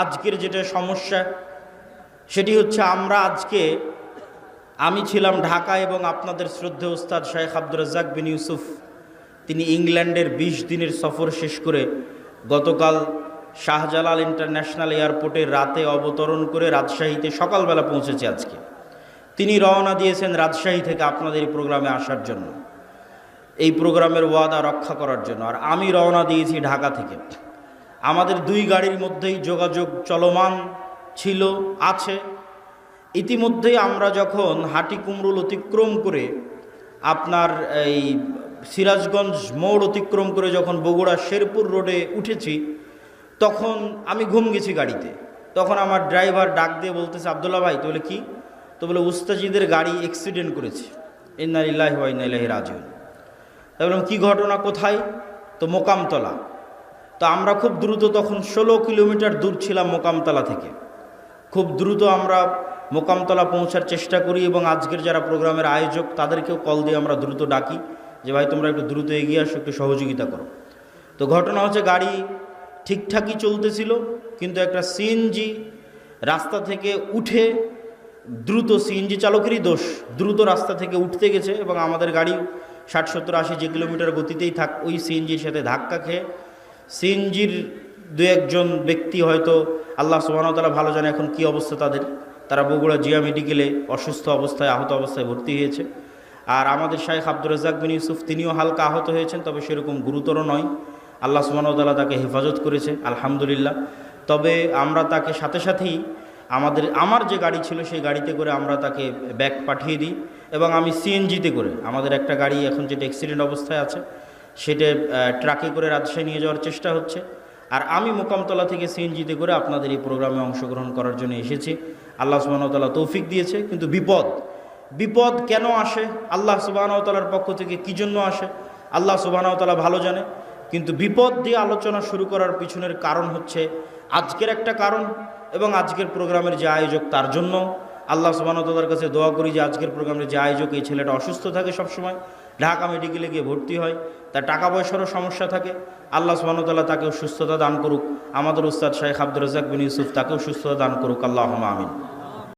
আজকের যেটা সমস্যা সেটি হচ্ছে আমি ছিলাম ঢাকা এবং আপনাদের শ্রদ্ধেয় ওস্তাদ শেখ আব্দুর রাজ্জাক বিন ইউসুফ তিনি ইংল্যান্ডের 20 দিনের সফর শেষ করে গতকাল শাহজালাল ইন্টারন্যাশনাল এয়ারপোর্টে রাতে অবতরণ করে রাজশাহীতে সকালবেলা পৌঁছেছে। আজকে তিনি রওনা দিয়েছেন রাজশাহী থেকে আপনাদের এই প্রোগ্রামে আসার জন্য, এই প্রোগ্রামের ওয়াদা রক্ষা করার জন্য। আর আমি রওনা দিয়েছি ঢাকা থেকে। আমাদের দুই গাড়ির মধ্যেই যোগাযোগ চলমান ছিল, আছে। ইতিমধ্যেই আমরা যখন হাটিকুমরুল অতিক্রম করে আপনার এই সিরাজগঞ্জ মোড় অতিক্রম করে যখন বগুড়া শেরপুর রোডে উঠেছি, তখন আমি ঘুম গেছি গাড়িতে। তখন আমার ড্রাইভার ডাক দিয়ে বলতেছে, আবদুল্লাহ ভাই, তো বলে কি? তো বলে উস্তাজিদের গাড়ি অ্যাক্সিডেন্ট করেছে। ইন্না লিল্লাহি ওয়া ইন্না ইলাইহি রাজিউন। তাই বললাম কী ঘটনা, কোথায়? তো মোকামতলা। তো আমরা খুব দ্রুত, তখন 16 কিলোমিটার দূর ছিলাম মোকামতলা থেকে। খুব দ্রুত আমরা মোকামতলা পৌঁছার চেষ্টা করি এবং আজকের যারা প্রোগ্রামের আয়োজক তাদেরকেও কল দিয়ে আমরা দ্রুত ডাকি যে ভাই তোমরা একটু দ্রুত এগিয়ে আসো, একটু সহযোগিতা করো। তো ঘটনা হচ্ছে গাড়ি ঠিকঠাকই চলতেছিল, কিন্তু একটা সিএনজি রাস্তা থেকে উঠে দ্রুত, সিএনজি চালকেরই দোষ, দ্রুত রাস্তা থেকে উঠতে গেছে এবং আমাদের গাড়ি 60, 70, 80 যে কিলোমিটার গতিতেই থাক ওই সিএনজির সাথে ধাক্কা খেয়ে সিএনজির দু একজন ব্যক্তি, হয়তো আল্লাহ সুবহানাহু ওয়া তাআলা ভালো জানে এখন কী অবস্থা তাদের, তারা বগুড়া জিয়া মেডিকেলে অসুস্থ অবস্থায়, আহত অবস্থায় ভর্তি হয়েছে। আর আমাদের শেখ আব্দুর রাজ্জাক বিন ইউসুফ তিনিও হালকা আহত হয়েছেন, তবে সেরকম গুরুতর নয়। আল্লাহ সুবহানাহু ওয়া তাআলা তাকে হেফাজত করেছে, আলহামদুলিল্লাহ। তবে আমরা তাকে সাথে সাথেই আমার যে গাড়ি ছিল সেই গাড়িতে করে আমরা তাকে ব্যাক পাঠিয়ে দিই এবং আমি সিএনজিতে করে, আমাদের একটা গাড়ি এখন যেটা অ্যাক্সিডেন্ট অবস্থায় আছে সেটা ট্রাকে করে রাজশাহী নিয়ে যাওয়ার চেষ্টা হচ্ছে। আর আমি মোকামতলা থেকে সিএনজিতে করে আপনাদের এই প্রোগ্রামে অংশগ্রহণ করার জন্য এসেছি। আল্লাহ সুবহানাহু ওয়া তাআলা তৌফিক দিয়েছে। কিন্তু বিপদ কেন আসে, আল্লাহ সুবহানাহু ওয়া তাআলার পক্ষ থেকে কী জন্য আসে, আল্লাহ সুবহানাহু ওয়া তাআলা ভালো জানে। কিন্তু বিপদ দিয়ে আলোচনা শুরু করার পিছনের কারণ হচ্ছে আজকের একটা কারণ, এবং আজকের প্রোগ্রামের যে আয়োজক তার জন্য আল্লাহ সুবহানাহু ওয়া তাআলার কাছে দোয়া করি যে আজকের প্রোগ্রামের যে আয়োজক, এই ছেলেটা অসুস্থ থাকে সবসময়, ঢাকা মেডিকেলে গিয়ে ভর্তি হয়, তার টাকা পয়সারও সমস্যা থাকে। আল্লাহ সুবহানাহু ওয়া তাআলা তাকেও সুস্থতা দান করুক। আমাদের উস্তাদ শেখ আব্দুর রাজ্জাক বিন ইউসুফ তাকেও সুস্থতা দান করুক, আল্লাহুম্মা আমিন।